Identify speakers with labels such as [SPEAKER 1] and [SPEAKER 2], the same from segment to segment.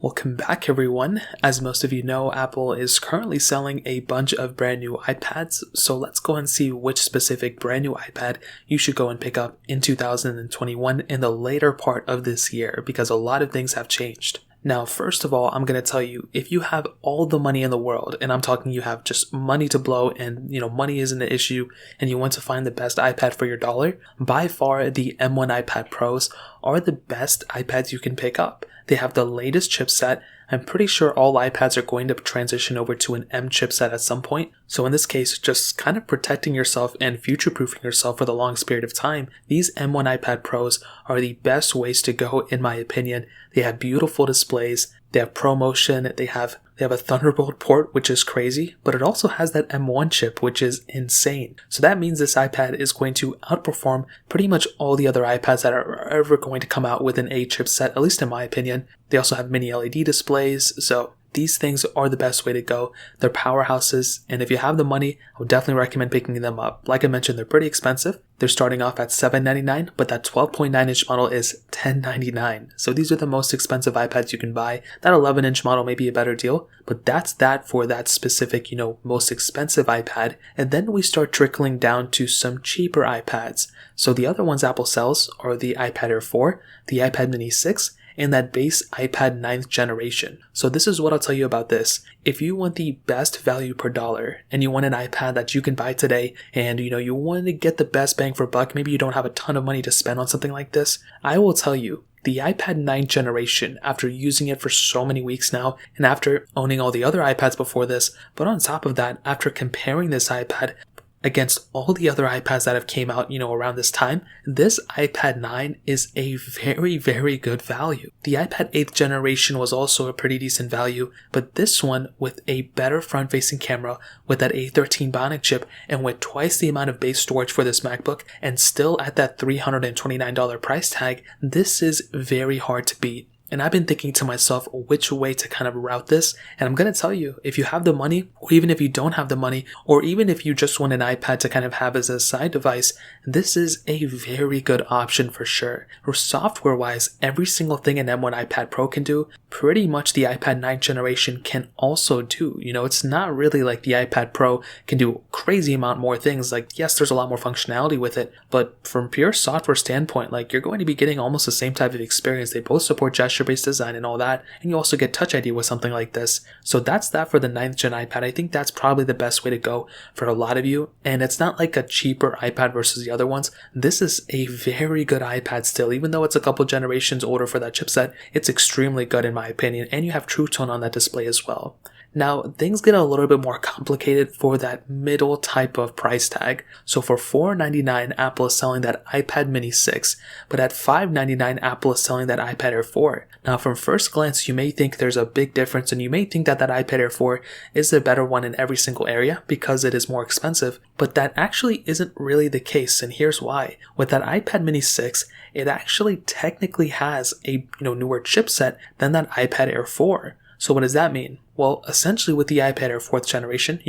[SPEAKER 1] Welcome back, everyone. As most of you know, Apple is currently selling a bunch of brand new iPads, so let's go and see which specific brand new iPad you should go and pick up in 2021 in the later part of this year, because a lot of things have changed. Now, first of all, I'm going to tell you, if you have all the money in the world, and I'm talking you have just money to blow and, money isn't an issue, and you want to find the best iPad for your dollar, by far the M1 iPad Pros are the best iPads you can pick up. They have the latest chipset. I'm pretty sure all iPads are going to transition over to an M chipset at some point. So in this case, just kind of protecting yourself and future-proofing yourself for the longest period of time, these M1 iPad Pros are the best ways to go, in my opinion. They have beautiful displays. They have ProMotion. They have a Thunderbolt port, which is crazy, but it also has that M1 chip, which is insane. So that means this iPad is going to outperform pretty much all the other iPads that are ever going to come out with an A chipset, at least in my opinion. They also have mini LED displays, so these things are the best way to go. They're powerhouses, and if you have the money, I would definitely recommend picking them up. Like I mentioned, they're pretty expensive. They're starting off at $799, but that 12.9-inch model is $1099. So these are the most expensive iPads you can buy. That 11-inch model may be a better deal, but that's that for that specific, most expensive iPad. And then we start trickling down to some cheaper iPads. So the other ones Apple sells are the iPad Air 4, the iPad Mini 6, and that base iPad 9th generation. So this is what I'll tell you about this. If you want the best value per dollar and you want an iPad that you can buy today and you want to get the best bang for buck, maybe you don't have a ton of money to spend on something like this, I will tell you the iPad 9th generation, after using it for so many weeks now and after owning all the other iPads before this, but on top of that, after comparing this iPad against all the other iPads that have came out, around this time, this iPad 9 is a very, very good value. The iPad 8th generation was also a pretty decent value, but this one with a better front-facing camera, with that A13 Bionic chip, and with twice the amount of base storage for this MacBook, and still at that $329 price tag, this is very hard to beat. And I've been thinking to myself which way to kind of route this. And I'm going to tell you, if you have the money, or even if you don't have the money, or even if you just want an iPad to kind of have as a side device, this is a very good option for sure. Or software-wise, every single thing an M1 iPad Pro can do, pretty much the iPad 9th generation can also do. It's not really like the iPad Pro can do a crazy amount more things. Like, yes, there's a lot more functionality with it, but from pure software standpoint, like, you're going to be getting almost the same type of experience. They both support gesture-based design and all that, and you also get Touch ID with something like this. So that's that for the 9th gen iPad. I think that's probably the best way to go for a lot of you, and it's not like a cheaper iPad versus the other ones. This is a very good iPad still, even though it's a couple generations older for that chipset. It's extremely good in my opinion, and you have True Tone on that display as well. Now, things get a little bit more complicated for that middle type of price tag. So for $499, Apple is selling that iPad Mini 6, but at $599, Apple is selling that iPad Air 4. Now, from first glance, you may think there's a big difference, and you may think that that iPad Air 4 is the better one in every single area because it is more expensive, but that actually isn't really the case, and here's why. With that iPad Mini 6, it actually technically has a newer chipset than that iPad Air 4. So what does that mean? Well, essentially with the iPad Air 4th generation,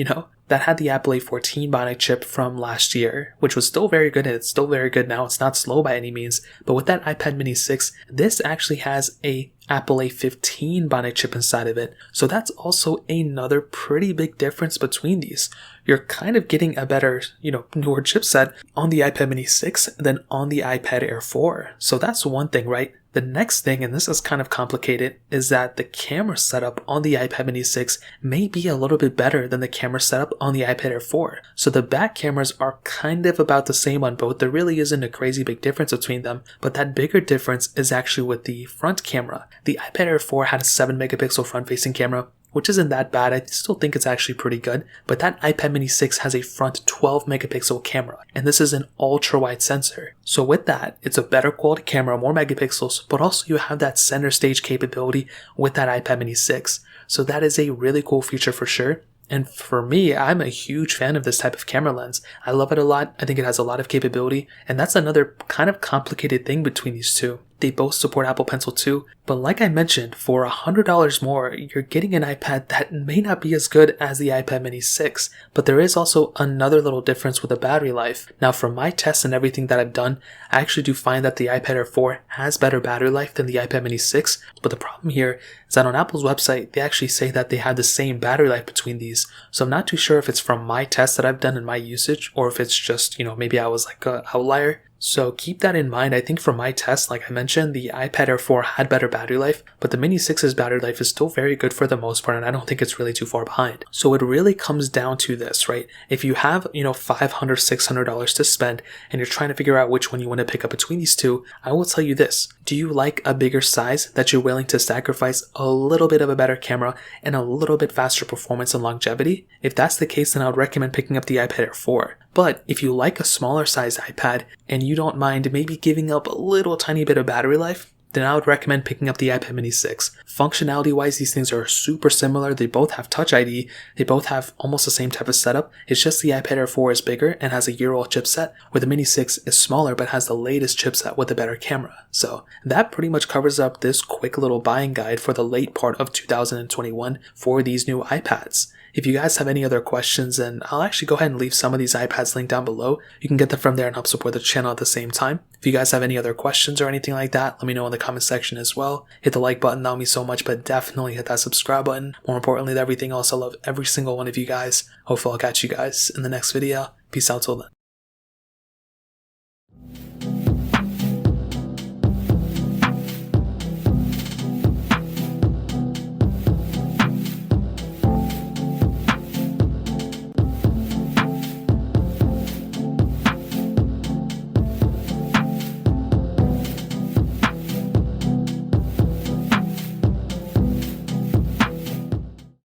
[SPEAKER 1] that had the Apple A14 Bionic chip from last year, which was still very good, and it's still very good now. It's not slow by any means. But with that iPad Mini 6, this actually has a Apple A15 Bionic chip inside of it. So that's also another pretty big difference between these. You're kind of getting a better, newer chipset on the iPad Mini 6 than on the iPad Air 4. So that's one thing, right? The next thing, and this is kind of complicated, is that the camera setup on the iPad Mini 6 may be a little bit better than the camera setup on the iPad Air 4. So the back cameras are kind of about the same on both. There really isn't a crazy big difference between them, but that bigger difference is actually with the front camera. The iPad Air 4 had a 7 megapixel front-facing camera, which isn't that bad. I still think it's actually pretty good, but that iPad Mini 6 has a front 12 megapixel camera, and this is an ultra-wide sensor. So with that, it's a better quality camera, more megapixels, but also you have that center stage capability with that iPad Mini 6. So that is a really cool feature for sure. And for me, I'm a huge fan of this type of camera lens. I love it a lot. I think it has a lot of capability, and that's another kind of complicated thing between these two. They both support Apple Pencil too, but like I mentioned, for $100 more, you're getting an iPad that may not be as good as the iPad mini 6, but there is also another little difference with the battery life. Now from my tests and everything that I've done, I actually do find that the iPad Air 4 has better battery life than the iPad mini 6, but the problem here is that on Apple's website, they actually say that they have the same battery life between these, so I'm not too sure if it's from my tests that I've done and my usage, or if it's just, maybe I was like an outlier. So keep that in mind. I think for my test, like I mentioned, the iPad Air 4 had better battery life, but the Mini 6's battery life is still very good for the most part, and I don't think it's really too far behind. So it really comes down to this, right? If you have, $500, $600 to spend, and you're trying to figure out which one you want to pick up between these two, I will tell you this. Do you like a bigger size that you're willing to sacrifice a little bit of a better camera and a little bit faster performance and longevity? If that's the case, then I would recommend picking up the iPad Air 4. But if you like a smaller size iPad and you don't mind maybe giving up a little tiny bit of battery life, then I would recommend picking up the iPad mini 6. Functionality wise, these things are super similar. They both have Touch ID. They both have almost the same type of setup. It's just the iPad Air 4 is bigger and has a year-old chipset, where the mini 6 is smaller but has the latest chipset with a better camera. So that pretty much covers up this quick little buying guide for the late part of 2021 for these new iPads. If you guys have any other questions, then I'll actually go ahead and leave some of these iPads linked down below. You can get them from there and help support the channel at the same time. If you guys have any other questions or anything like that, let me know in the comment section as well. Hit the like button, that would mean so much, but definitely hit that subscribe button. More importantly than everything else, I love every single one of you guys. Hopefully I'll catch you guys in the next video. Peace out till then.